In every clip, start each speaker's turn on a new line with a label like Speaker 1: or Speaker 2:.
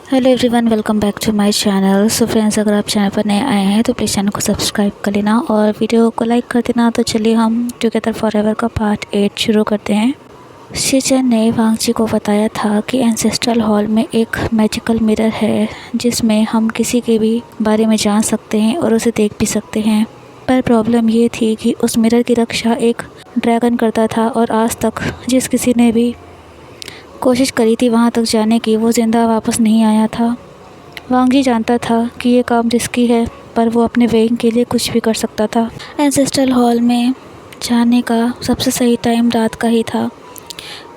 Speaker 1: Hello everyone, welcome back to my channel. So friends, अगर आप channel पर नए आए हैं तो प्लीज़ चैनल को सब्सक्राइब कर लेना और वीडियो को लाइक कर देना। तो चलिए हम टुगेदर फॉरएवर का पार्ट 8 शुरू करते हैं। शीचेन ने वांगजी को बताया था कि एंसेस्ट्रल हॉल में एक मैजिकल मिरर है जिसमें हम किसी के भी बारे में जान सकते हैं और उसे देख भी सकते हैं। पर प्रॉब्लम ये थी कि उस मिरर की रक्षा एक ड्रैगन करता था और आज तक जिस किसी ने भी कोशिश करी थी वहाँ तक जाने की, वो ज़िंदा वापस नहीं आया था। वांगजी जानता था कि ये काम रिस्की है, पर वो अपने वेइंग के लिए कुछ भी कर सकता था। एंसेस्ट्रल हॉल में जाने का सबसे सही टाइम रात का ही था,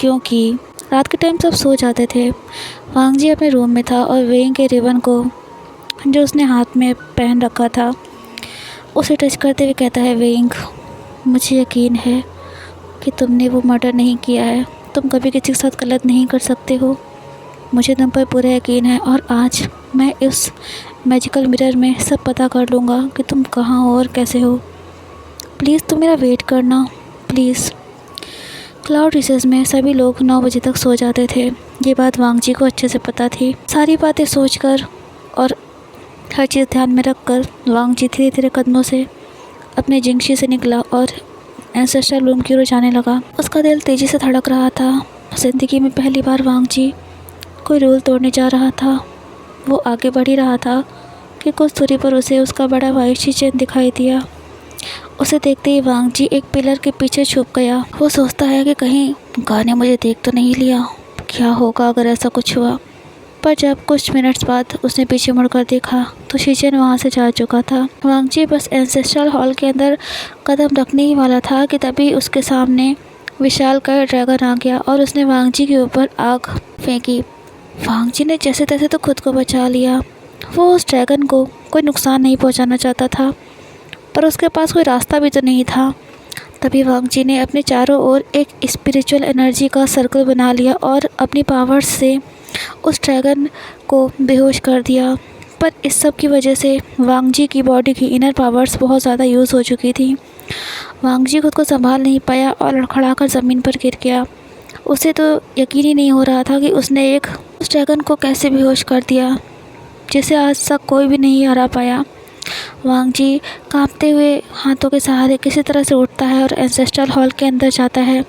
Speaker 1: क्योंकि रात के टाइम सब सो जाते थे। वांगजी अपने रूम में था और वेइंग के रिबन को जो उसने हाथ में पहन रखा था उसे टच करते हुए कहता है, वेइंग, मुझे यकीन है कि तुमने वो मर्डर नहीं किया है। तुम कभी किसी के साथ गलत नहीं कर सकते हो। मुझे तुम पर पूरा यकीन है और आज मैं इस मैजिकल मिरर में सब पता कर लूँगा कि तुम कहाँ हो और कैसे हो। प्लीज़ तुम मेरा वेट करना, प्लीज़। क्लाउड रिसेस में सभी लोग 9 बजे तक सो जाते थे। ये बात वांगजी को अच्छे से पता थी। सारी बातें सोचकर और हर चीज़ ध्यान में रखकर वांगजी धीरे धीरे कदमों से अपने जिंगशी से निकला और एंसेस्ट्रल रूम की ओर जाने लगा। उसका दिल तेज़ी से धड़क रहा था। ज़िंदगी में पहली बार वांगजी कोई रूल तोड़ने जा रहा था। वो आगे बढ़ ही रहा था कि कुछ दूरी पर उसे उसका बड़ा भाई शीचेन दिखाई दिया। उसे देखते ही वांगजी एक पिलर के पीछे छुप गया। वो सोचता है कि कहीं गाय ने मुझे देख तो नहीं लिया। क्या होगा अगर ऐसा कुछ हुआ। पर जब कुछ मिनट्स बाद उसने पीछे मुड़कर देखा तो शीचेन वहाँ से जा चुका था। वांगजी बस एंसेस्ट्रल हॉल के अंदर कदम रखने ही वाला था कि तभी उसके सामने विशालकाय ड्रैगन आ गया और उसने वांगजी के ऊपर आग फेंकी। वांगजी ने जैसे तैसे तो खुद को बचा लिया। वो उस ड्रैगन को कोई नुकसान नहीं पहुंचाना चाहता था, पर उसके पास कोई रास्ता भी तो नहीं था। तभी वांगजी ने अपने चारों ओर एक स्पिरिचुअल एनर्जी का सर्कल बना लिया और अपनी पावर्स से उस ड्रैगन को बेहोश कर दिया। पर इस सब की वजह से वांगजी की बॉडी की इनर पावर्स बहुत ज़्यादा यूज़ हो चुकी थी। वांगजी खुद को संभाल नहीं पाया और लड़खड़ाकर ज़मीन पर गिर गया। उसे तो यकीन ही नहीं हो रहा था कि उसने उस ड्रैगन को कैसे बेहोश कर दिया, जिसे आज तक कोई भी नहीं हरा पाया। वांगजी कांपते हुए हाथों के सहारे किसी तरह से उठता है और एंसेस्ट्रल हॉल के अंदर जाता है।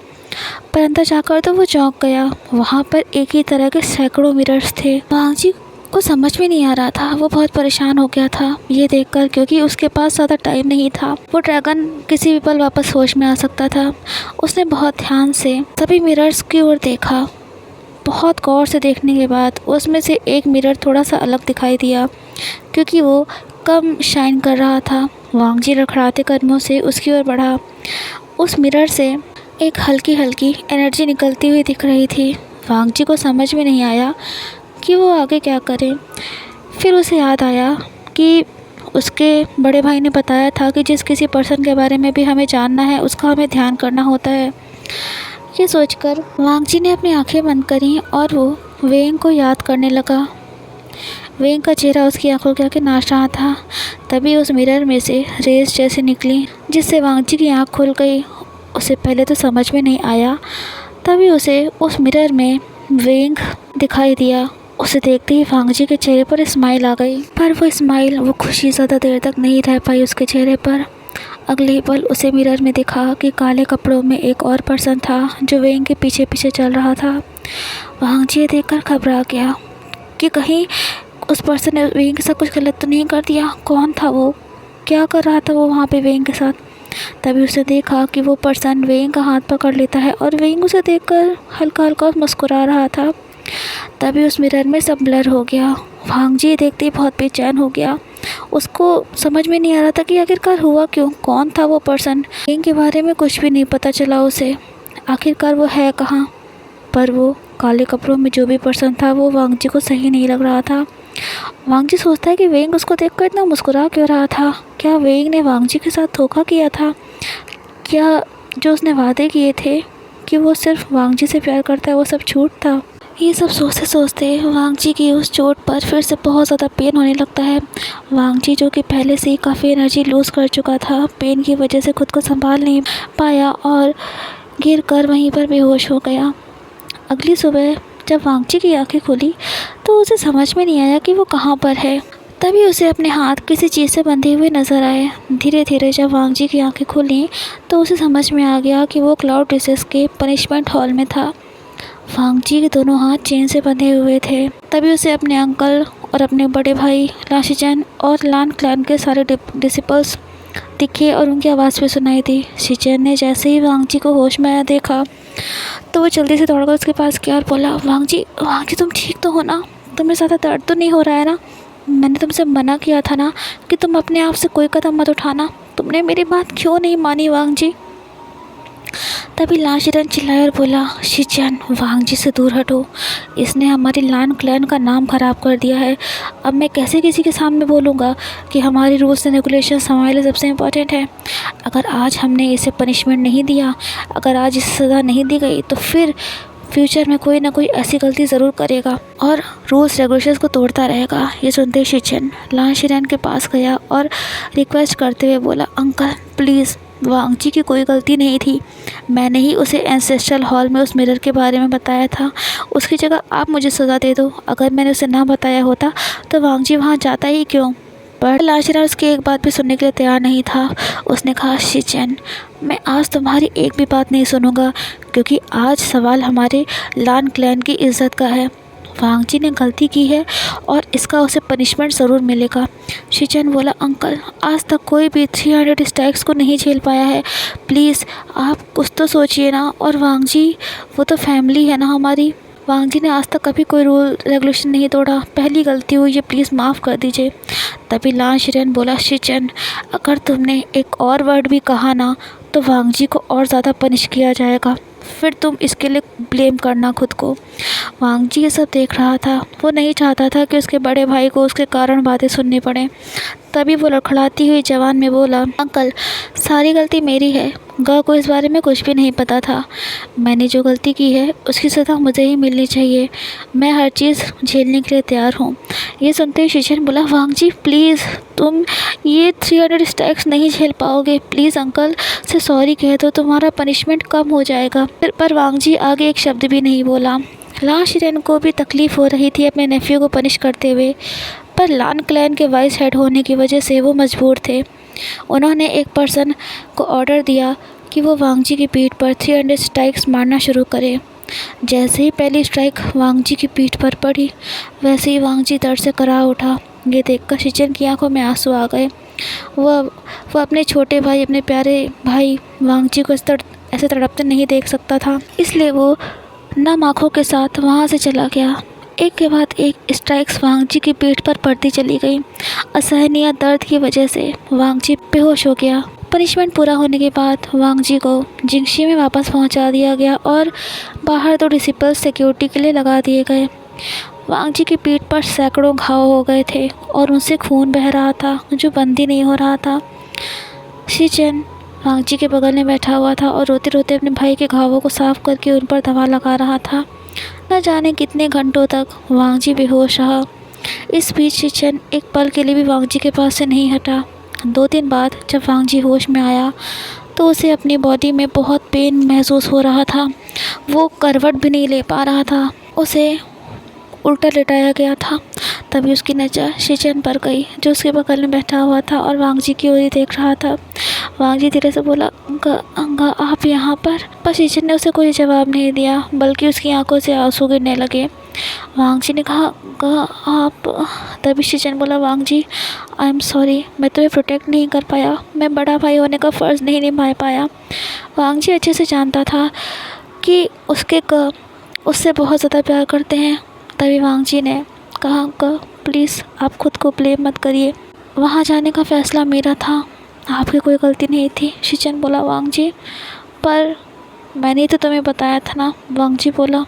Speaker 1: पर अंदर जाकर तो वो चौंक गया। वहाँ पर एक ही तरह के सैकड़ों मिरर्स थे। वांगजी को समझ में नहीं आ रहा था। वो बहुत परेशान हो गया था ये देखकर, क्योंकि उसके पास ज़्यादा टाइम नहीं था। वो ड्रैगन किसी भी पल वापस होश में आ सकता था। उसने बहुत ध्यान से सभी मिरर्स की ओर देखा। बहुत गौर से देखने के बाद उसमें से एक मिरर थोड़ा सा अलग दिखाई दिया, क्योंकि वो कम शाइन कर रहा था। वांगजी लड़खड़ाते कदमों से उसकी ओर बढ़ा। उस मिरर से एक हल्की हल्की एनर्जी निकलती हुई दिख रही थी। वांगजी को समझ में नहीं आया कि वो आगे क्या करे। फिर उसे याद आया कि उसके बड़े भाई ने बताया था कि जिस किसी पर्सन के बारे में भी हमें जानना है उसका हमें ध्यान करना होता है। ये सोचकर वांगजी ने अपनी आंखें बंद करी और वो वेइंग को याद करने लगा। वेइंग का चेहरा उसकी आंखों के आगे नाच रहा था। तभी उस मिरर में से रेस जैसे निकली, जिससे वांगजी की आँख खुल गई। उसे पहले तो समझ में नहीं आया। तभी उसे उस मिरर में वेइंग दिखाई दिया। उसे देखते ही वांगजी के चेहरे पर स्माइल आ गई, पर वो खुशी ज़्यादा देर तक नहीं रह पाई उसके चेहरे पर। अगले ही पल उसे मिरर में दिखा कि काले कपड़ों में एक और पर्सन था जो वेइंग के पीछे पीछे चल रहा था। वांगजी देखकर घबरा गया कि कहीं उस पर्सन ने वेइंग के साथ कुछ गलत तो नहीं कर दिया। कौन था वो, क्या कर रहा था वो वहाँ पे वेइंग के साथ। तभी उसने देखा कि वो पर्सन वेइंग का हाथ पकड़ लेता है और वेइंग उसे देखकर हल्का हल्का मुस्कुरा रहा था। तभी उस मिरर में सब ब्लर हो गया। वांगजी देखते ही बहुत बेचैन हो गया। उसको समझ में नहीं आ रहा था कि आखिरकार हुआ क्यों, कौन था वो पर्सन। वेइंग के बारे में कुछ भी नहीं पता चला उसे, आखिरकार वो है कहाँ। पर वो काले कपड़ों में जो भी पर्सन था वो वांगजी को सही नहीं लग रहा था। वांगजी सोचता है कि वेइंग उसको देखकर इतना मुस्कुरा क्यों रहा था। क्या वेइंग ने वांगजी के साथ धोखा किया था? क्या जो उसने वादे किए थे कि वो सिर्फ वांगजी से प्यार करता है वो सब झूठ था? ये सब सोचते सोचते वांगजी की उस चोट पर फिर से बहुत ज़्यादा पेन होने लगता है। वांगजी जो कि पहले से ही काफ़ी एनर्जी लूज़ कर चुका था, पेन की वजह से खुद को संभाल नहीं पाया और गिर कर वहीं पर बेहोश हो गया। अगली सुबह जब वांगजी की आंखें खुली तो उसे समझ में नहीं आया कि वो कहाँ पर है। तभी उसे अपने हाथ किसी चीज़ से बंधे हुए नज़र आए। धीरे धीरे जब वांगजी की आंखें खुली तो उसे समझ में आ गया कि वो क्लाउड प्रिंसेस के पनिशमेंट हॉल में था। वांगजी के दोनों हाथ चेन से बंधे हुए थे। तभी उसे अपने अंकल और अपने बड़े भाई ला शिचेन और लान क्लैन के सारे डिसिपल्स दिखे और उनकी आवाज़ भी सुनाई दी। शिचेन ने जैसे ही वांगजी को होश में आया देखा तो वो जल्दी से दौड़कर उसके पास गया और बोला, वांगजी वांगजी तुम ठीक तो हो ना? तुम्हें ज़्यादा दर्द तो नहीं हो रहा है ना? मैंने तुमसे मना किया था ना कि तुम अपने आप से कोई कदम मत उठाना। तुमने मेरी बात क्यों नहीं मानी वांगजी? तभी ला शिचेन चिल्लाया और बोला, शिचेन वांगजी से दूर हटो। इसने हमारी लान क्लैन का नाम ख़राब कर दिया है। अब मैं कैसे किसी के सामने बोलूँगा कि हमारी रूल्स एंड रेगुलेशंस हमारे लिए सबसे इम्पोर्टेंट है। अगर आज हमने इसे पनिशमेंट नहीं दिया, अगर आज इसे सज़ा नहीं दी गई तो फिर फ्यूचर में कोई ना कोई ऐसी गलती ज़रूर करेगा और रूल्स रेगुलेशंस को तोड़ता रहेगा। ये सुनते शिचेन ला शिचेन के पास गया और रिक्वेस्ट करते हुए बोला, अंकल प्लीज़, वांगजी की कोई गलती नहीं थी। मैंने ही उसे एंसेस्ट्रल हॉल में उस मिरर के बारे में बताया था। उसकी जगह आप मुझे सज़ा दे दो। अगर मैंने उसे ना बताया होता तो वांगजी वहाँ जाता ही क्यों? पर ला शिचेन उसकी एक बात भी सुनने के लिए तैयार नहीं था। उसने कहा, शिचेन मैं आज तुम्हारी एक भी बात नहीं सुनूंगा, क्योंकि आज सवाल हमारे लान क्लैन की इज़्ज़त का है। वांगजी ने गलती की है और इसका उसे पनिशमेंट ज़रूर मिलेगा। शिचेन बोला, अंकल आज तक कोई भी 300 स्ट्राइक्स को नहीं झेल पाया है। प्लीज़ आप कुछ तो सोचिए ना। और वांगजी वो तो फैमिली है ना हमारी। वांगजी ने आज तक कभी कोई रूल रेगुलेशन नहीं तोड़ा। पहली गलती हुई है, प्लीज़ माफ़ कर दीजिए। तभी ला शिचेन बोला, शिचेन अगर तुमने एक और वर्ड भी कहा ना तो वांगजी को और ज़्यादा पनिश किया जाएगा। फिर तुम इसके लिए ब्लेम करना खुद को। वांगजी ये सब देख रहा था। वो नहीं चाहता था कि उसके बड़े भाई को उसके कारण बातें सुननी पड़े। तभी वो लड़खड़ाती हुई जवान में बोला, अंकल सारी गलती मेरी है। गा को इस बारे में कुछ भी नहीं पता था। मैंने जो गलती की है उसकी सज़ा मुझे ही मिलनी चाहिए। मैं हर चीज़ झेलने के लिए तैयार हूँ। ये सुनते ही शिचेन बोला, वांगजी प्लीज़ तुम ये 300 स्ट्राइक्स नहीं झेल पाओगे। प्लीज़ अंकल से सॉरी कह दो, तुम्हारा पनिशमेंट कम हो जाएगा। पर वांगजी आगे एक शब्द भी नहीं बोला। ला शिचेन को भी तकलीफ़ हो रही थी अपने नेफ्यू को पनिश करते हुए, पर लान क्लैन के वाइस हेड होने की वजह से वो मजबूर थे। उन्होंने एक पर्सन को ऑर्डर दिया कि वो वांगजी की पीठ पर 300 स्ट्राइक्स मारना शुरू करे। जैसे ही पहली स्ट्राइक वांगजी की पीठ पर पड़ी वैसे ही वांगजी दर्द से कराह उठा। ये देखकर शिचेन की आंखों में आंसू आ गए। वो अपने छोटे भाई, अपने प्यारे भाई वांगजी को ऐसे तड़पते नहीं देख सकता था, इसलिए वो नम आँखों के साथ वहाँ से चला गया। एक के बाद एक स्ट्राइक्स वांगजी की पीठ पर पड़ती चली गई। असहनीय दर्द की वजह से वांगजी बेहोश हो गया। पनिशमेंट पूरा होने के बाद वांगजी को जिंगशी में वापस पहुंचा दिया गया और बाहर 2 डिसिपल्स सिक्योरिटी के लिए लगा दिए गए। वांगजी की पीठ पर सैकड़ों घाव हो गए थे और उनसे खून बह रहा था जो बंद ही नहीं हो रहा था। शिचेन वांगजी के बगल में बैठा हुआ था और रोते रोते अपने भाई के घावों को साफ करके उन पर दवा लगा रहा था। न जाने कितने घंटों तक वांगजी बेहोश रहा। इस बीच शिचेन एक पल के लिए भी वांगजी के पास से नहीं हटा। 2 दिन बाद जब वांगजी होश में आया तो उसे अपनी बॉडी में बहुत पेन महसूस हो रहा था। वो करवट भी नहीं ले पा रहा था। उसे उल्टा लेटाया गया था। तभी उसकी नज़र शिचेन पर गई जो उसके बगल में बैठा हुआ था और वांगजी की ओर देख रहा था। वांगजी धीरे से बोला, अंगा आप यहाँ पर शिचेन ने उसे कोई जवाब नहीं दिया, बल्कि उसकी आंखों से आंसू गिरने लगे। वांगजी ने कहा, आप। तभी शिचेन बोला, वांगजी आई एम सॉरी, मैं तुम्हें प्रोटेक्ट नहीं कर पाया। मैं बड़ा भाई होने का फ़र्ज़ नहीं निभा पाया। वांगजी अच्छे से जानता था कि उससे बहुत ज़्यादा प्यार करते हैं। तभी वांगजी ने कहा, प्लीज़ आप खुद को ब्लेम मत करिए। वहाँ जाने का फ़ैसला मेरा था, आपकी कोई गलती नहीं थी। शिचेन बोला, वांगजी पर मैंने तो तुम्हें बताया था ना। वांगजी बोला,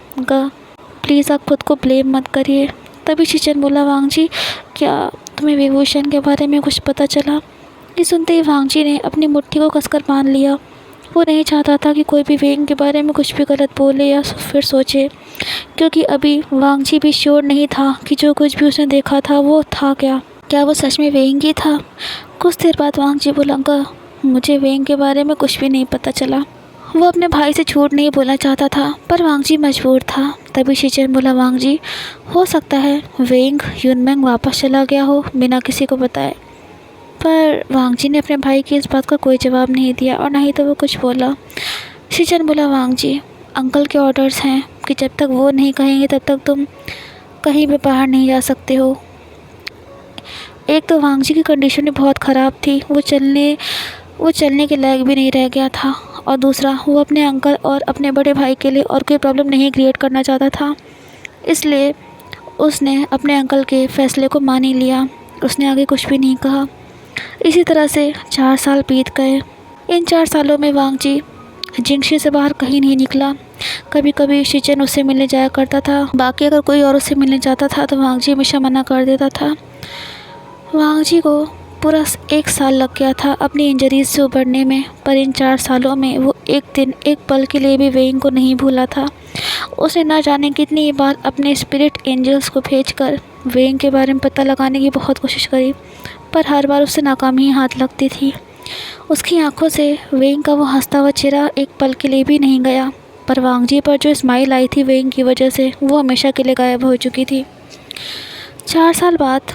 Speaker 1: प्लीज़ आप खुद को ब्लेम मत करिए। तभी शिचेन बोला, वांगजी क्या तुम्हें विभूषण के बारे में कुछ पता चला? ये सुनते ही वांगजी ने अपनी मुट्ठी को कसकर बांध लिया। वो नहीं चाहता था कि कोई भी वेंग के बारे में कुछ भी गलत बोले या फिर सोचे, क्योंकि अभी वांगजी भी श्योर नहीं था कि जो कुछ भी उसने देखा था वो था क्या वो सच में वेंग ही था। कुछ देर बाद वांगजी बोला, मुझे वेंग के बारे में कुछ भी नहीं पता चला। वो अपने भाई से झूठ नहीं बोलना चाहता था, पर वांग जी मजबूर था। तभी शीचेन बोला, वांग जी, हो सकता है वेंग युनमेंग वापस चला गया हो बिना किसी को बताए। पर वांग जी ने अपने भाई की इस बात का कोई जवाब नहीं दिया और ना ही तो वो कुछ बोला। शीचेन बोला, वांग जी, अंकल के ऑर्डर्स हैं कि जब तक वो नहीं कहेंगे तब तक तुम कहीं भी बाहर नहीं जा सकते हो। एक तो वांग जी की कंडीशन भी बहुत ख़राब थी, वो चलने के लायक भी नहीं रह गया था, और दूसरा वो अपने अंकल और अपने बड़े भाई के लिए और कोई प्रॉब्लम नहीं क्रिएट करना चाहता था। इसलिए उसने अपने अंकल के फ़ैसले को मान ही लिया। उसने आगे कुछ भी नहीं कहा। इसी तरह से 4 साल बीत गए। इन 4 सालों में वांग जी जिंगशी से बाहर कहीं नहीं निकला। कभी कभी शीचेन उससे मिलने जाया करता था, बाकी अगर कोई और उससे मिलने जाता था तो वांग जी हमेशा मना कर देता था। वांग जी को पूरा 1 साल लग गया था अपनी इंजरीज से उबरने में, पर इन 4 सालों में वो एक दिन एक पल के लिए भी वेइंग को नहीं भूला था। उसने ना जाने कितनी बार अपने स्पिरिट एंजल्स को भेजकर वेइंग के बारे में पता लगाने की बहुत कोशिश करी, पर हर बार उससे नाकामी हाथ लगती थी। उसकी आंखों से वेइंग का वो हंसता हुआ चेहरा एक पल के लिए भी नहीं गया, पर वांग जी पर जो स्माइल आई थी वेइंग की वजह से, वो हमेशा के लिए गायब हो चुकी थी। 4 साल बाद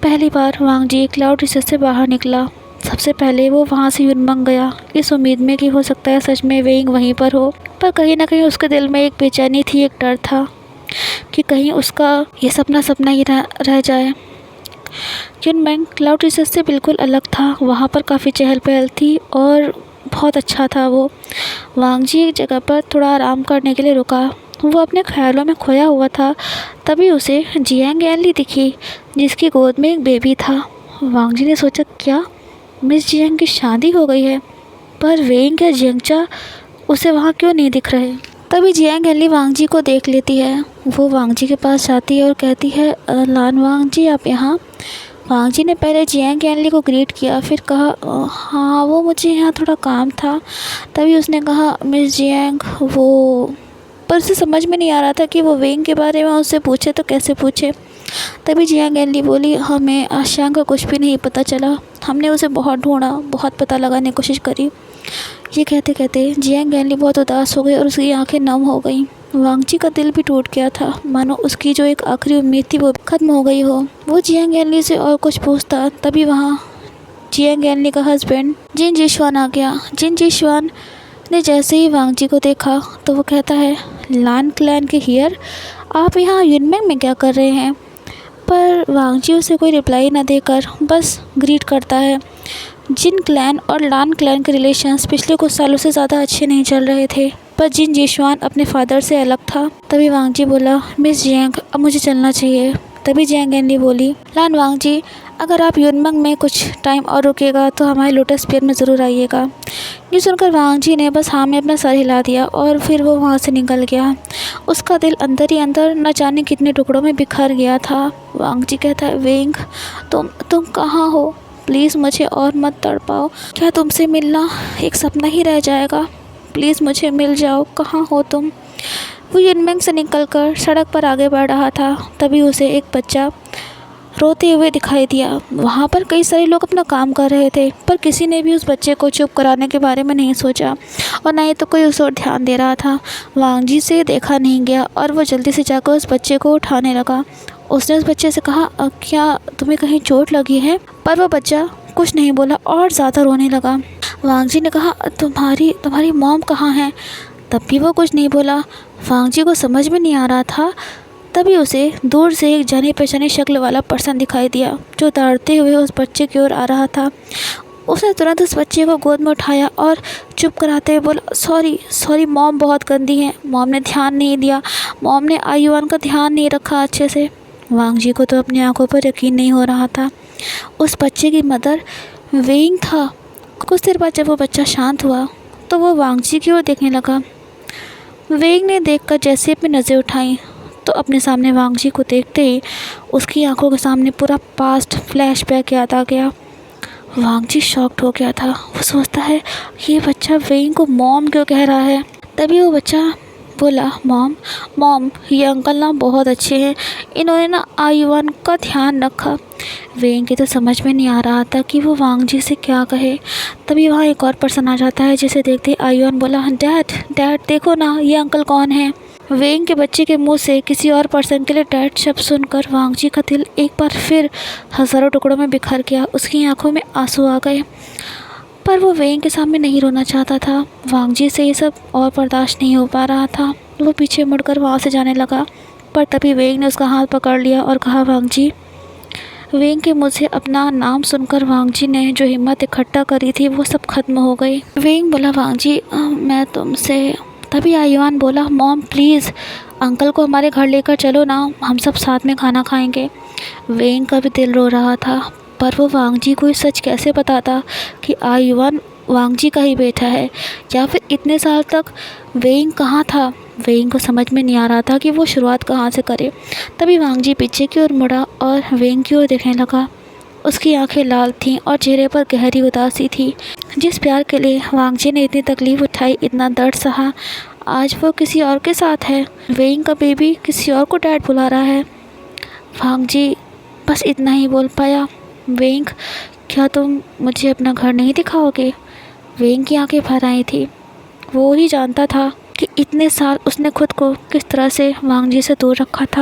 Speaker 1: पहली बार वांग जी क्लाउड रिसर्च से बाहर निकला। सबसे पहले वो वहाँ से युनमंग गया, इस उम्मीद में कि हो सकता है सच में वेइंग वहीं पर हो, पर कहीं ना कहीं उसके दिल में एक बेचैनी थी, एक डर था कि कहीं उसका ये सपना ही रह जाए। युनमंग क्लाउड रिसर्च से बिल्कुल अलग था। वहाँ पर काफ़ी चहल पहल थी और बहुत अच्छा था वो। वांग जी एक जगह पर थोड़ा आराम करने के लिए रुका। वो अपने ख्यालों में खोया हुआ था। तभी उसे जियांग एनली दिखी, जिसकी गोद में एक बेबी था। वांग जी ने सोचा, क्या मिस जियांग की शादी हो गई है? पर वेइंग या जियांगचा उसे वहाँ क्यों नहीं दिख रहे? तभी जियांग एनली वांग जी को देख लेती है। वो वांग जी के पास जाती है और कहती है, लान वांग जी, आप यहाँ? वांग जी ने पहले जियांग एनली को ग्रीट किया, फिर कहा, हाँ, वो मुझे यहाँ थोड़ा काम था। तभी उसने कहा, मिस जियांग, वो, पर उसे समझ में नहीं आ रहा था कि वो वेइंग के बारे में उससे पूछे तो कैसे पूछे। तभी जियांग एनली बोली, हमें आशियांग का कुछ भी नहीं पता चला। हमने उसे बहुत ढूंढा, बहुत पता लगाने की कोशिश करी। ये कहते कहते जियांग एनली बहुत उदास हो गई और उसकी आंखें नम हो गईं। वांग जी का दिल भी टूट गया था, मानो उसकी जो एक आखिरी उम्मीद थी वो खत्म हो गई हो। वो जियांग एनली से और कुछ पूछता, तभी वहाँ जियांग एनली का हस्बैंड जिन जिशवान आ गया। जिन जिशवान ने जैसे ही वांग जी को देखा तो वो कहता है, लान क्लैन के हियर, आप यहाँ युनमेंग में क्या कर रहे हैं? पर वांग जी उसे कोई रिप्लाई न देकर बस ग्रीट करता है। जिन क्लैन और लान क्लैन के रिलेशंस पिछले कुछ सालों से ज़्यादा अच्छे नहीं चल रहे थे, पर जिन जिशवान अपने फादर से अलग था। तभी वांग जी बोला, मिस जियांग, अब मुझे चलना चाहिए। तभी जियांग एनली बोली, लान वांग जी, अगर आप युनमंग में कुछ टाइम और रुकेगा तो हमारे लोटस पियर में ज़रूर आइएगा। ये सुनकर वांग जी ने बस हाँ में अपना सर हिला दिया और फिर वो वहाँ से निकल गया। उसका दिल अंदर ही अंदर न जाने कितने टुकड़ों में बिखर गया था। वांग जी कहता है, वेंग, तुम कहाँ हो? प्लीज़ मुझे और मत तड़पाओ। क्या तुमसे मिलना एक सपना ही रह जाएगा? प्लीज़ मुझे मिल जाओ, कहाँ हो तुम? वो युनमेंग से निकलकर सड़क पर आगे बढ़ रहा था। तभी उसे एक बच्चा रोते हुए दिखाई दिया। वहाँ पर कई सारे लोग अपना काम कर रहे थे, पर किसी ने भी उस बच्चे को चुप कराने के बारे में नहीं सोचा और ना ही तो कोई उस ओर ध्यान दे रहा था। वांग जी से देखा नहीं गया और वो जल्दी से जाकर उस बच्चे को उठाने लगा। उसने उस बच्चे से कहा, क्या तुम्हें कहीं चोट लगी है? पर वो बच्चा कुछ नहीं बोला और ज़्यादा रोने लगा। वांग जी ने कहा, तुम्हारी मॉम कहाँ है? तब भी वो कुछ नहीं बोला। वांग जी को समझ में नहीं आ रहा था। तभी उसे दूर से एक जानी पहचानी शक्ल वाला पर्सन दिखाई दिया, जो दौड़ते हुए उस बच्चे की ओर आ रहा था। उसने तुरंत उस बच्चे को गोद में उठाया और चुप कराते हुए बोला, सॉरी मॉम, बहुत गंदी है। मॉम ने ध्यान नहीं दिया। मॉम ने आयुआन का ध्यान नहीं रखा अच्छे से। वांग जी को तो अपनी आंखों पर यकीन नहीं हो रहा था। उस बच्चे की मदर वेइंग था। कुछ देर बाद जब वो बच्चा शांत हुआ तो वो वांग जी की ओर देखने लगा। वेइंग ने देखकर जैसे अपनी नज़रें उठाई तो अपने सामने वांग जी को देखते ही उसकी आंखों के सामने पूरा पास्ट फ्लैशबैक याद आ गया। वांग जी शॉक्ड हो गया था। वो सोचता है, ये बच्चा वेइंग को मॉम क्यों कह रहा है? तभी वो बच्चा बोला, मॉम मॉम ये अंकल ना बहुत अच्छे हैं, इन्होंने ना आयुआन का ध्यान रखा। वेंग के तो समझ में नहीं आ रहा था कि वो वांग जी से क्या कहे। तभी वहाँ एक और पर्सन आ जाता है, जिसे देखते आयुआन बोला, डैड डैड देखो ना ये अंकल कौन है। वेंग के बच्चे के मुंह से किसी और पर्सन के लिए डैड शब्द सुनकर वांग जी का दिल एक बार फिर हज़ारों टुकड़ों में बिखर गया। उसकी आंखों में आंसू आ गए, पर वो वेंग के सामने नहीं रोना चाहता था। वांग जी से ये सब और बर्दाश्त नहीं हो पा रहा था। वो पीछे मुड़कर वहाँ से जाने लगा, पर तभी वेंग ने उसका हाथ पकड़ लिया और कहा, वांग जी। वेंग के मुँह से अपना नाम सुनकर वांग जी ने जो हिम्मत इकट्ठा करी थी वो सब खत्म हो गई। वेंग बोला, वांग जी मैं तुमसे। तभी आयुआन बोला, मॉम प्लीज़ अंकल को हमारे घर लेकर चलो ना, हम सब साथ में खाना खाएंगे। वेंग का भी दिल रो रहा था, पर वो वांग जी को सच कैसे बताता कि आयुआन वांग जी का ही बेटा है, या फिर इतने साल तक वेंग कहाँ था। वेंग को समझ में नहीं आ रहा था कि वो शुरुआत कहाँ से करे। तभी वांग जी पीछे की ओर मुड़ा और वेंग की ओर देखने लगा। उसकी आंखें लाल थीं और चेहरे पर गहरी उदासी थी। जिस प्यार के लिए वांग जी ने इतनी तकलीफ़ उठाई, इतना दर्द सहा, आज वो किसी और के साथ है। वेंग का बेबी किसी और को डैड बुला रहा है। वांग जी बस इतना ही बोल पाया, वेंग क्या तुम मुझे अपना घर नहीं दिखाओगे। वेंग की आंखें भर आई थी। वो ही जानता था कि इतने साल उसने खुद को किस तरह से वांग जी से दूर रखा था।